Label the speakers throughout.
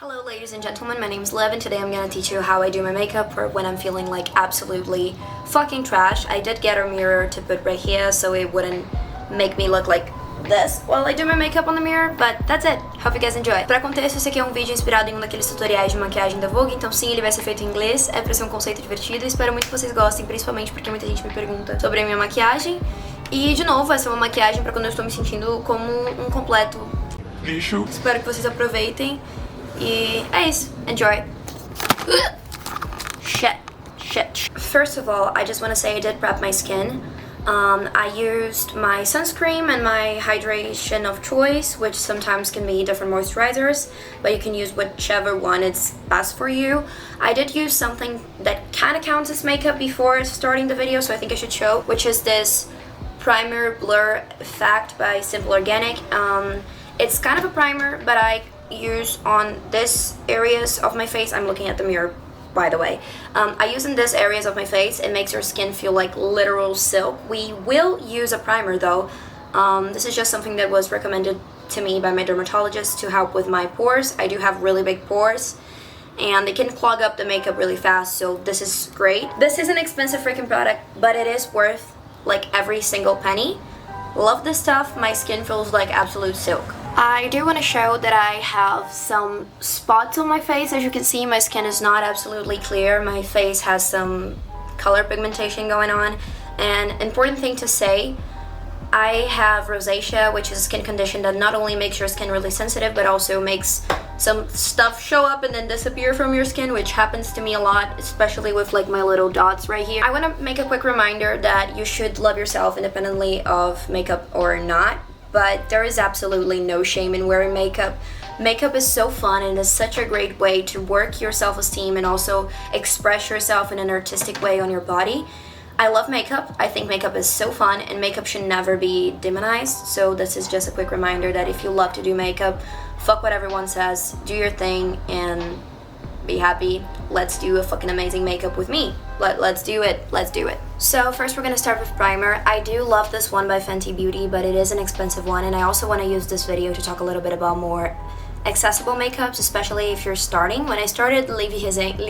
Speaker 1: Hello ladies and gentlemen, my name is Liv and today I'm gonna teach you how I do my makeup for when I'm feeling like absolutely fucking trash. I did get a mirror to put right here so it wouldn't make me look like this while I do my makeup on the mirror, but that's it. Hope you guys enjoy. Pra contexto, esse aqui é um vídeo inspirado em um daqueles tutoriais de maquiagem da Vogue, então sim, ele vai ser feito em inglês, é pra ser um conceito divertido e espero muito que vocês gostem, principalmente porque muita gente me pergunta sobre a minha maquiagem. E de novo, essa é uma maquiagem pra quando eu estou me sentindo como um completo lixo. Espero que vocês aproveitem. E é isso. Enjoy. Shit. First of all, I just want to say I did prep my skin. I used my sunscreen and my hydration of choice, which sometimes can be different moisturizers, but you can use whichever one is best for you. I did use something that kind of counts as makeup before starting the video, so I think I should show, which is this Primer Blur Effect by Simple Organic. It's kind of a primer, but I use on this areas of my face. I'm looking at the mirror, by the way. I use in this areas of my face. It makes your skin feel like literal silk. We will use a primer though. This is just something that was recommended to me by my dermatologist to help with my pores. I do have really big pores and they can clog up the makeup really fast, so this is great. This is an expensive freaking product, but it is worth like every single penny. Love this stuff. My skin feels like absolute silk. I do want to show that I have some spots on my face. As you can see, my skin is not absolutely clear. My face has some color pigmentation going on. And important thing to say, I have rosacea, which is a skin condition that not only makes your skin really sensitive, but also makes some stuff show up and then disappear from your skin, which happens to me a lot, especially with like my little dots right here. I want to make a quick reminder that you should love yourself independently of makeup or not. But there is absolutely no shame in wearing makeup. Makeup is so fun and is such a great way to work your self-esteem and also express yourself in an artistic way on your body. I love makeup. I think makeup is so fun and makeup should never be demonized. So this is just a quick reminder that if you love to do makeup, fuck what everyone says, do your thing and be happy. Let's do a fucking amazing makeup with me. Let's do it. So first we're gonna start with primer. I do love this one by Fenty Beauty, but it is an expensive one, and I also want to use this video to talk a little bit about more accessible makeups, especially if you're starting. When I started livresenhas,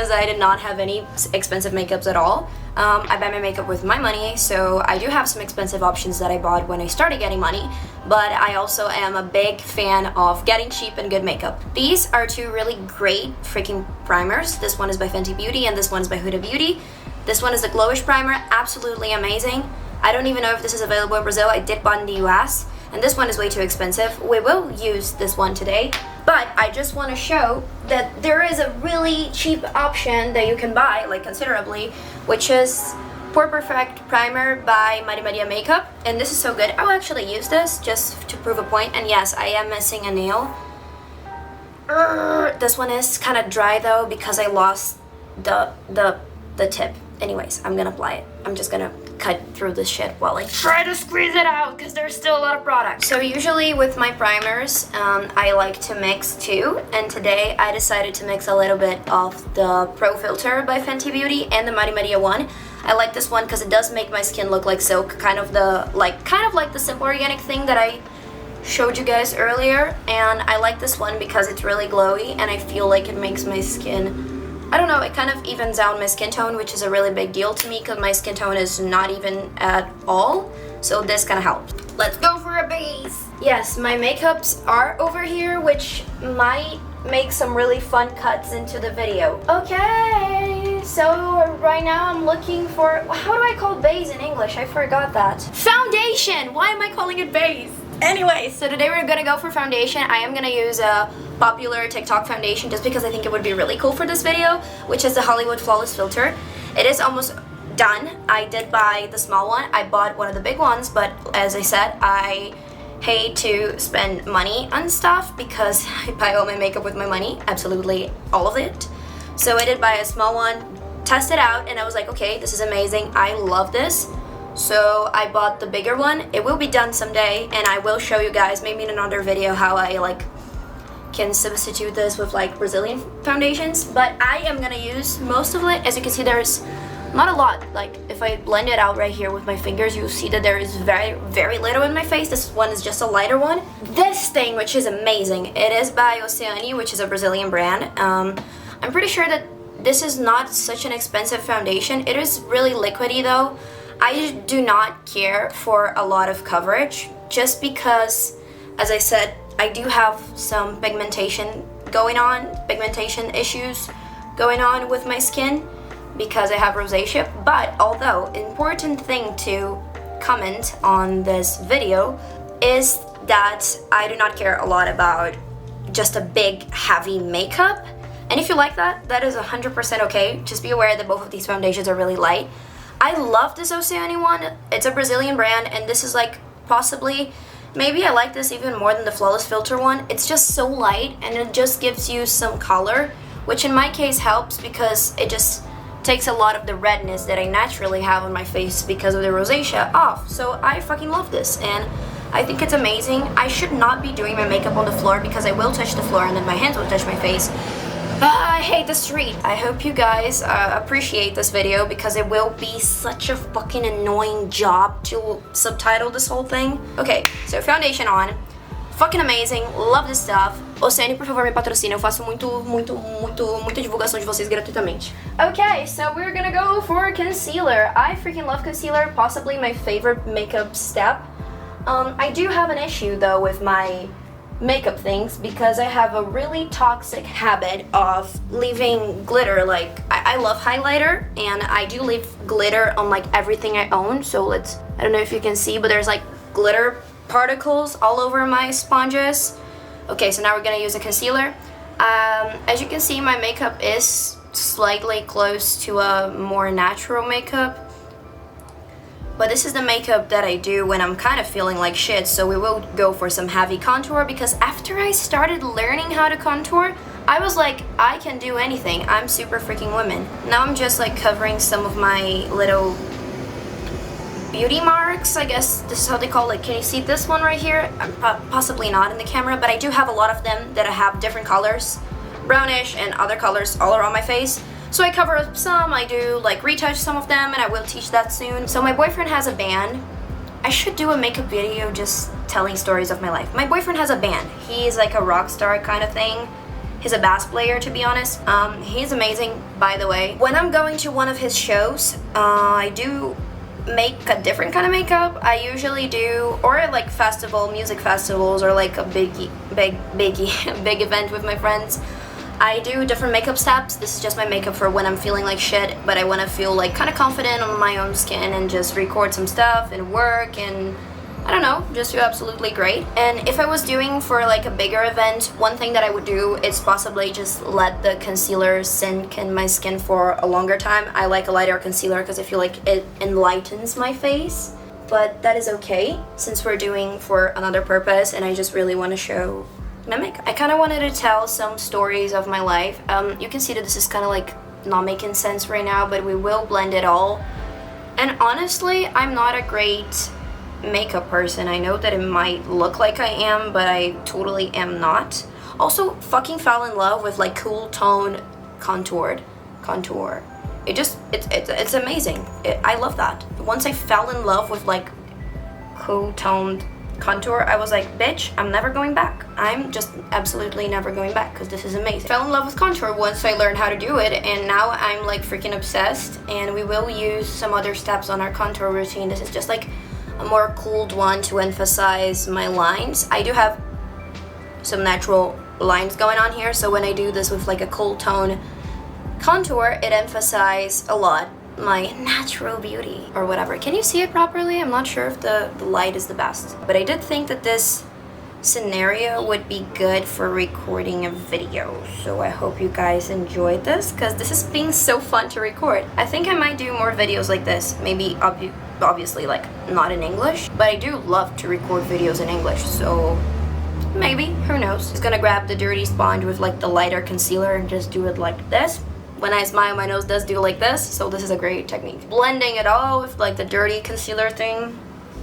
Speaker 1: I did not have any expensive makeups at all. I buy my makeup with my money, so I do have some expensive options that I bought when I started getting money, but I also am a big fan of getting cheap and good makeup. These are two really great freaking primers. This one is by Fenty Beauty and this one is by Huda Beauty. This one is the Glowish Primer, absolutely amazing. I don't even know if this is available in Brazil. I did buy in the US. And this one is way too expensive. We will use this one today, but I just want to show that there is a really cheap option that you can buy, like considerably, which is Pore Perfect Primer by Maria Makeup, and this is so good. I will actually use this just to prove a point, and yes, I am missing a nail. This one is kind of dry though because I lost the tip. Anyways, I'm gonna apply it. I'm just gonna cut through this shit while I try to squeeze it out because there's still a lot of product. So usually with my primers, I like to mix two, and today I decided to mix a little bit of the Pro Filter by Fenty Beauty and the Maria one. I like this one because it does make my skin look like silk, kind of like the Simple Organic thing that I showed you guys earlier, and I like this one because it's really glowy and I feel like it makes my skin, I don't know, it kind of evens out my skin tone, which is a really big deal to me because my skin tone is not even at all. So this kind of helps. Let's go for a base. Yes, my makeups are over here, which might make some really fun cuts into the video. Okay, so right now I'm looking for, how do I call base in English? I forgot that. Foundation! Why am I calling it base? Anyway, so today we're gonna go for foundation. I am gonna use a popular TikTok foundation just because I think it would be really cool for this video, which is the Hollywood Flawless Filter. It is almost done. I did buy the small one. I bought one of the big ones, but as I said, I hate to spend money on stuff because I buy all my makeup with my money, absolutely all of it. So I did buy a small one, test it out, and I was like, okay, this is amazing. I love this. So I bought the bigger one. It will be done someday, and I will show you guys maybe in another video how I can substitute this with Brazilian foundations. But I am gonna use most of it. As you can see, there's Not a lot. Like if I blend it out right here with my fingers, you'll see that there is very little in my face. This one is just a lighter one. This thing, which is amazing, it is by Oceane, which is a Brazilian brand. I'm pretty sure that this is not such an expensive foundation. It is really liquidy though. I do not care for a lot of coverage just because, as I said, I do have some pigmentation issues going on with my skin because I have rosacea. But although important thing to comment on this video is that I do not care a lot about just a big heavy makeup. And if you like that, that is 100% okay. Just be aware that both of these foundations are really light. I love this Oceane one. It's a Brazilian brand, and this is like possibly, maybe I like this even more than the Flawless Filter one. It's just so light, and it just gives you some color, which in my case helps because it just takes a lot of the redness that I naturally have on my face because of the rosacea off. So I fucking love this, and I think it's amazing. I should not be doing my makeup on the floor because I will touch the floor and then my hands will touch my face. I hate the street. I hope you guys appreciate this video because it will be such a fucking annoying job to subtitle this whole thing. Okay, so foundation on. Fucking amazing. Love this stuff. Oceane, por favor, me patrocina. Eu faço muita divulgação de vocês gratuitamente. Okay, so we're gonna go for concealer. I freaking love concealer. Possibly my favorite makeup step. I do have an issue though with my makeup things because I have a really toxic habit of leaving glitter. Like I love highlighter and I do leave glitter on like everything I own. So I don't know if you can see, but there's like glitter particles all over my sponges. Okay, so now we're gonna use a concealer. As you can see, my makeup is slightly close to a more natural makeup. But this is the makeup that I do when I'm kind of feeling like shit, so we will go for some heavy contour because after I started learning how to contour, I was like, I can do anything. I'm super freaking woman. Now I'm just like covering some of my little beauty marks, I guess this is how they call it. Can you see this one right here? Possibly not in the camera, but I do have a lot of them that I have different colors, brownish and other colors all around my face. So I cover up some, I do like retouch some of them, and I will teach that soon. So my boyfriend has a band. I should do a makeup video just telling stories of my life. My boyfriend has a band. He's like a rock star kind of thing. He's a bass player, to be honest. He's amazing, by the way. When I'm going to one of his shows, I do make a different kind of makeup. I usually do, or like music festivals, or like a big event with my friends. I do different makeup steps. This is just my makeup for when I'm feeling like shit, but I want to feel like kind of confident on my own skin and just record some stuff and work and I don't know, just feel absolutely great. And if I was doing for like a bigger event, one thing that I would do is possibly just let the concealer sink in my skin for a longer time. I like a lighter concealer because I feel like it enlightens my face, but that is okay since we're doing for another purpose and I just really want to show my makeup. I kind of wanted to tell some stories of my life. You can see that this is kind of like not making sense right now, but we will blend it all. And honestly, I'm not a great makeup person. I know that it might look like I am, but I totally am not. Also, fucking fell in love with like cool tone contour. It's amazing. I love that. Once I fell in love with like cool toned contour, I was like, bitch, I'm never going back. I'm just absolutely never going back because this is amazing. Fell in love with contour once I learned how to do it, and now I'm like freaking obsessed, and we will use some other steps on our contour routine. This is just like a more cooled one to emphasize my lines. I do have some natural lines going on here, so when I do this with like a cool tone contour, it emphasizes a lot my natural beauty or whatever. Can you see it properly? I'm not sure if the light is the best, but I did think that this scenario would be good for recording a video, so I hope you guys enjoyed this because this is being so fun to record. I think I might do more videos like this, maybe obviously like not in English, but I do love to record videos in English, so maybe, who knows. Just gonna grab the dirty sponge with like the lighter concealer and just do it like this. When I smile, my nose does do like this, so this is a great technique. Blending it all with like the dirty concealer thing.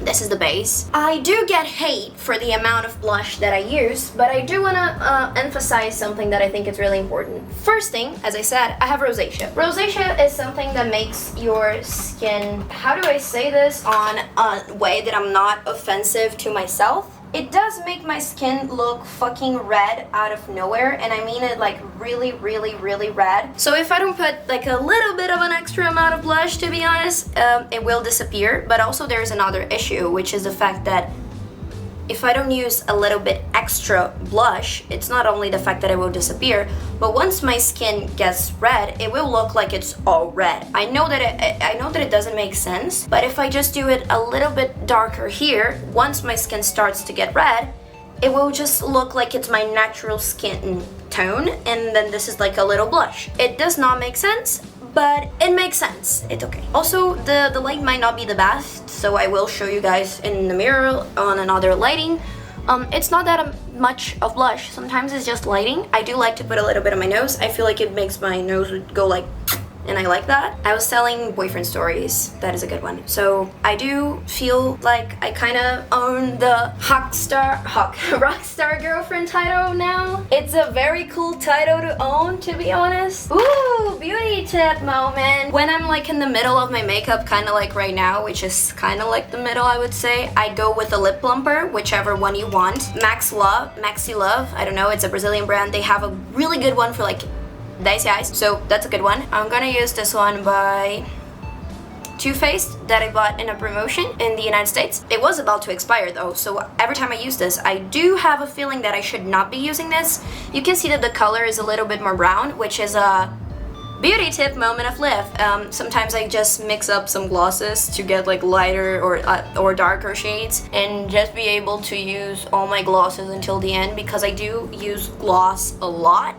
Speaker 1: This is the base. I do get hate for the amount of blush that I use, but I do wanna emphasize something that I think is really important. First thing, as I said, I have rosacea. Rosacea is something that makes your skin, how do I say this on a way that I'm not offensive to myself? It does make my skin look fucking red out of nowhere, and I mean it like really, really, really red. So if I don't put like a little bit of an extra amount of blush, to be honest, it will disappear. But also there's another issue, which is the fact that if I don't use a little bit extra blush, it's not only the fact that it will disappear, but once my skin gets red, it will look like it's all red. I know that it doesn't make sense, but if I just do it a little bit darker here, once my skin starts to get red, it will just look like it's my natural skin tone, and then this is like a little blush. It does not make sense, but it makes sense. It's okay. Also, the light might not be the best, so I will show you guys in the mirror on another lighting. It's not that much of blush. Sometimes it's just lighting. I do like to put a little bit on my nose. I feel like it makes my nose go like, and I like that. I was telling boyfriend stories. That is a good one. So I do feel like I kind of own the rockstar girlfriend title now. It's a very cool title to own, to be honest. Ooh, beauty tip moment. When I'm like in the middle of my makeup, kind of like right now, which is kind of like the middle, I would say, I go with a lip plumper, whichever one you want. Maxi Love, I don't know, it's a Brazilian brand. They have a really good one for like dicey eyes, so that's a good one. I'm gonna use this one by Too Faced that I bought in a promotion in the United States. It was about to expire though, so every time I use this, I do have a feeling that I should not be using this. You can see that the color is a little bit more brown, which is a beauty tip moment of Liv. Sometimes I just mix up some glosses to get like lighter or darker shades and just be able to use all my glosses until the end, because I do use gloss a lot.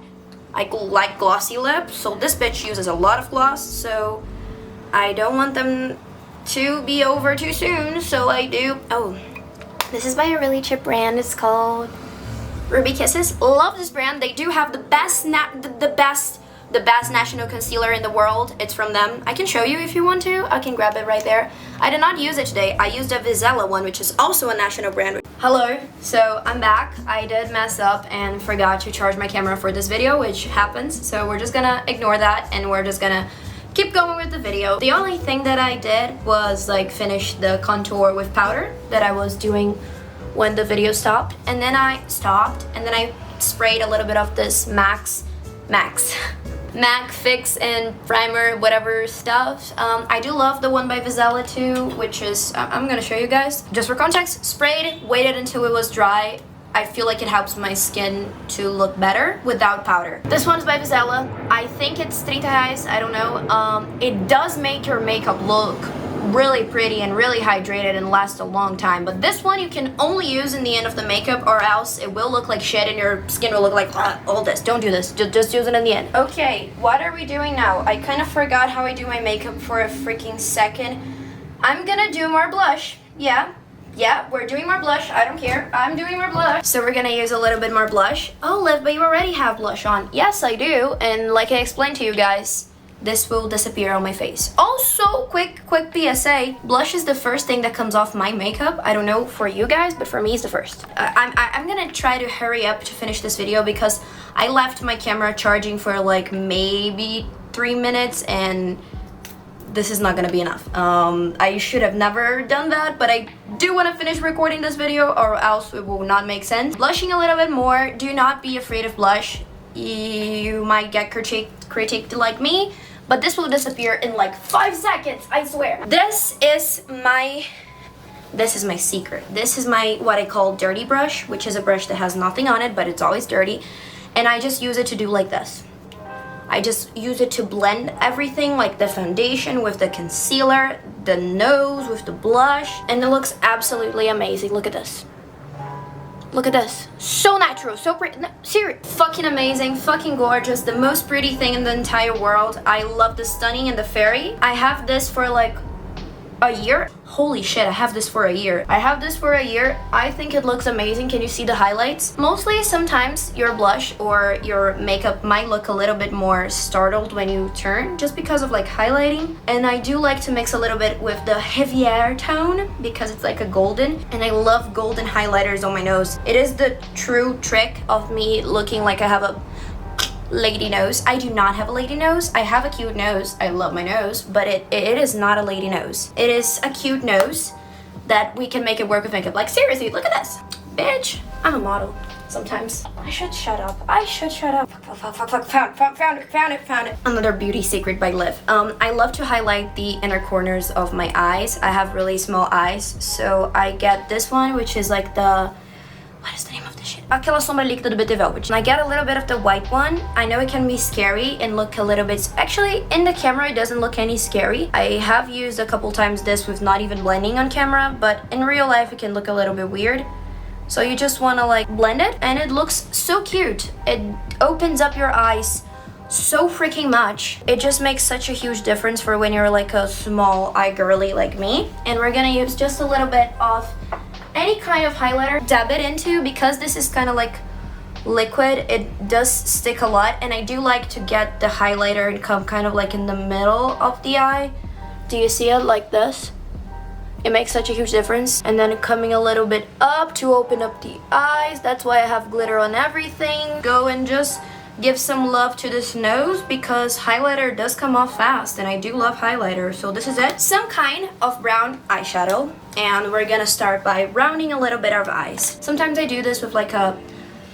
Speaker 1: I like glossy lips, so this bitch uses a lot of gloss, so I don't want them to be over too soon, so I do. Oh, this is by a really cheap brand. It's called Ruby Kisses. Love this brand. They do have the best national concealer in the world. It's from them. I can show you if you want to. I can grab it right there. I did not use it today. I used a Vizela one, which is also a national brand. Hello, so I'm back. I did mess up and forgot to charge my camera for this video, which happens. So we're just gonna ignore that and we're just gonna keep going with the video. The only thing that I did was like finish the contour with powder that I was doing when the video stopped. And then I stopped and then I sprayed a little bit of this MAC Fix and primer, whatever stuff. I do love the one by Vizela too, which is, I'm gonna show you guys. Just for context, sprayed, waited until it was dry. I feel like it helps my skin to look better without powder. This one's by Vizela. I think it's 30 reais, I don't know. It does make your makeup look really pretty and really hydrated and last a long time, but this one you can only use in the end of the makeup, or else it will look like shit and your skin will look like all this. Don't do this, just use it in the end. Okay, what are we doing now? I kind of forgot how I do my makeup for a freaking second. I'm gonna do more blush. Yeah, we're doing more blush. I don't care, I'm doing more blush. So we're gonna use a little bit more blush. Oh, Liv, but you already have blush on. Yes, I do, and like I explained to you guys, this will disappear on my face. Also, quick PSA, blush is the first thing that comes off my makeup. I don't know for you guys, but for me it's the first. I'm gonna try to hurry up to finish this video because I left my camera charging for like maybe 3 minutes and this is not gonna be enough. I should have never done that, but I do want to finish recording this video or else it will not make sense. Blushing a little bit more. Do not be afraid of blush. You might get critiqued like me, but this will disappear in like 5 seconds, I swear. This is my secret. This is my, what I call dirty brush, which is a brush that has nothing on it, but it's always dirty. And I just use it to do like this. I just use it to blend everything, like the foundation with the concealer, the nose with the blush, and it looks absolutely amazing. Look at this. Look at this. So natural, so pretty. No, serious. Fucking amazing, fucking gorgeous. The most pretty thing in the entire world. I love the stunning and the fairy. I have this for like a year. Holy shit, I have this for a year. I think it looks amazing. Can you see the highlights? Mostly sometimes your blush or your makeup might look a little bit more startled when you turn just because of like highlighting. And I do like to mix a little bit with the heavier tone because it's like a golden, and I love golden highlighters on my nose. It is the true trick of me looking like I have a lady nose. I do not have a lady nose. I have a cute nose. I love my nose, but it is not a lady nose. It is a cute nose that we can make it work with makeup. Like seriously, look at this. Bitch, I'm a model sometimes. I should shut up. Fuck. Found it. Another beauty secret by Liv. I love to highlight the inner corners of my eyes. I have really small eyes, so I get this one, which is like the, what is the name of this shit? Aquela sombra líquida do BT Velvet. And I get a little bit of the white one. I know it can be scary and look a little bit... Actually, in the camera, it doesn't look any scary. I have used a couple times this with not even blending on camera, but in real life, it can look a little bit weird. So you just want to like blend it, and it looks so cute. It opens up your eyes so freaking much. It just makes such a huge difference for when you're like a small eye girly like me. And we're gonna use just a little bit of any kind of highlighter, dab it into, because this is kind of like liquid, it does stick a lot, and I do like to get the highlighter and come kind of like in the middle of the eye. Do you see it like this? It makes such a huge difference. And then coming a little bit up to open up the eyes. That's why I have glitter on everything. Go and just give some love to this nose because highlighter does come off fast, and I do love highlighter. So this is it. Some kind of brown eyeshadow, and we're gonna start by rounding a little bit of eyes. Sometimes I do this with like a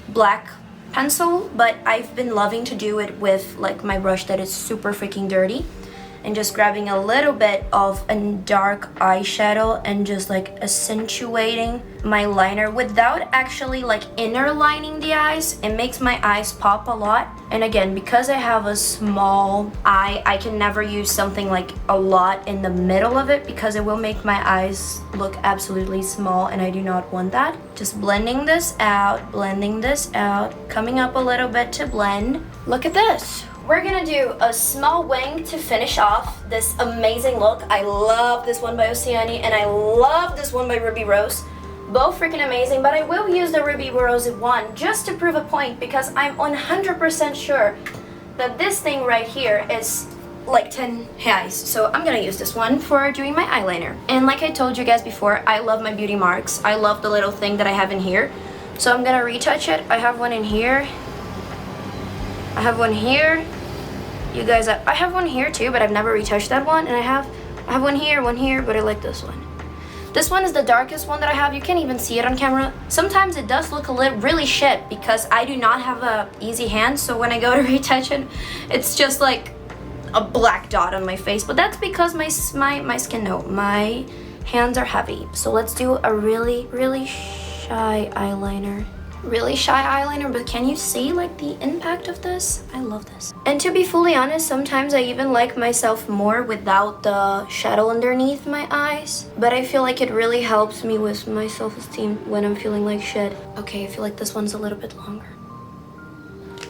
Speaker 1: black pencil, but I've been loving to do it with like my brush that is super freaking dirty, and just grabbing a little bit of a dark eyeshadow and just like accentuating my liner without actually like inner lining the eyes. It makes my eyes pop a lot. And again, because I have a small eye, I can never use something like a lot in the middle of it because it will make my eyes look absolutely small, and I do not want that. Just blending this out, coming up a little bit to blend. Look at this. We're gonna do a small wing to finish off this amazing look. I love this one by Oceani, and I love this one by Ruby Rose. Both freaking amazing, but I will use the Ruby Rose one just to prove a point because I'm 100% sure that this thing right here is like 10 reais. So I'm gonna use this one for doing my eyeliner. And like I told you guys before, I love my beauty marks. I love the little thing that I have in here. So I'm gonna retouch it. I have one in here. I have one here. You guys, I have one here too, but I've never retouched that one. And I have one here, but I like this one. This one is the darkest one that I have. You can't even see it on camera. Sometimes it does look really shit because I do not have a easy hand. So when I go to retouch it, it's just like a black dot on my face. But that's because my hands are heavy. So let's do a really shy eyeliner. Really shy eyeliner, but can you see like the impact of this? I love this. And to be fully honest, sometimes I even like myself more without the shadow underneath my eyes, but I feel like it really helps me with my self-esteem when I'm feeling like shit. Okay, I feel like this one's a little bit longer.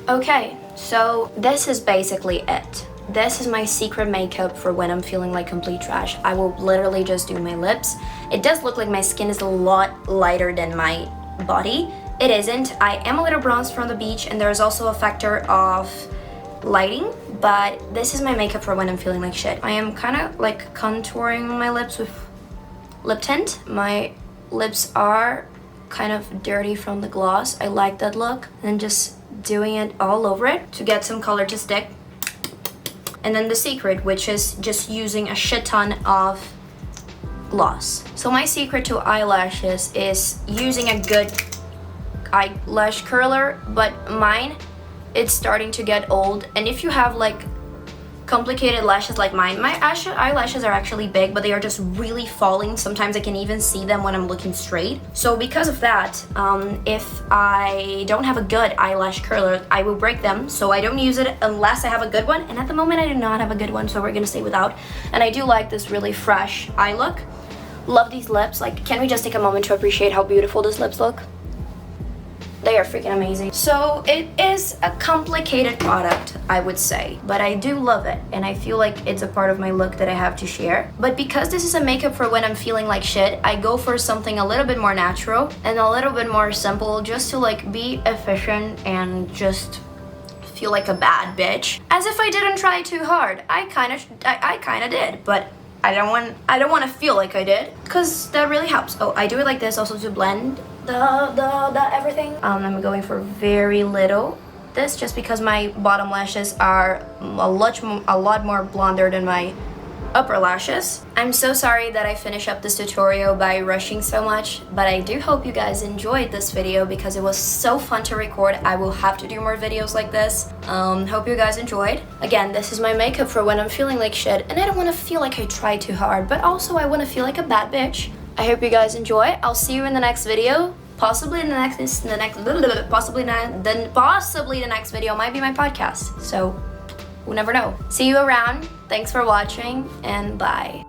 Speaker 1: Okay, so this is basically it. This is my secret makeup for when I'm feeling like complete trash. I will literally just do my lips. It does look like my skin is a lot lighter than my body. It isn't. I am a little bronzed from the beach, and there's also a factor of lighting, but this is my makeup for when I'm feeling like shit. I am kind of like contouring my lips with lip tint. My lips are kind of dirty from the gloss. I like that look, and just doing it all over it to get some color to stick. And then the secret, which is just using a shit ton of gloss. So my secret to eyelashes is using a good eyelash curler, but mine, it's starting to get old. And if you have like complicated lashes like mine, my eyelashes are actually big, but they are just really falling. Sometimes I can even see them when I'm looking straight. So because of that, if I don't have a good eyelash curler, I will break them. So I don't use it unless I have a good one. And at the moment I do not have a good one, so we're gonna stay without. And I do like this really fresh eye look. Love these lips. Like, can we just take a moment to appreciate how beautiful these lips look? They are freaking amazing. So it is a complicated product, I would say, but I do love it, and I feel like it's a part of my look that I have to share. But because this is a makeup for when I'm feeling like shit, I go for something a little bit more natural and a little bit more simple, just to like be efficient and just feel like a bad bitch. As if I didn't try too hard. I kind of did, but I don't want to feel like I did, because that really helps. Oh, I do it like this also to blend the everything. I'm going for very little this, just because my bottom lashes are a lot more blonder than my upper lashes. I'm so sorry that I finished up this tutorial by rushing so much, but I do hope you guys enjoyed this video because it was so fun to record. I will have to do more videos like this. Hope you guys enjoyed. Again, this is my makeup for when I'm feeling like shit, and I don't want to feel like I tried too hard, but also I want to feel like a bad bitch. I hope you guys enjoy. I'll see you in the next video. Possibly the next video might be my podcast. So we'll never know. See you around. Thanks for watching, and bye.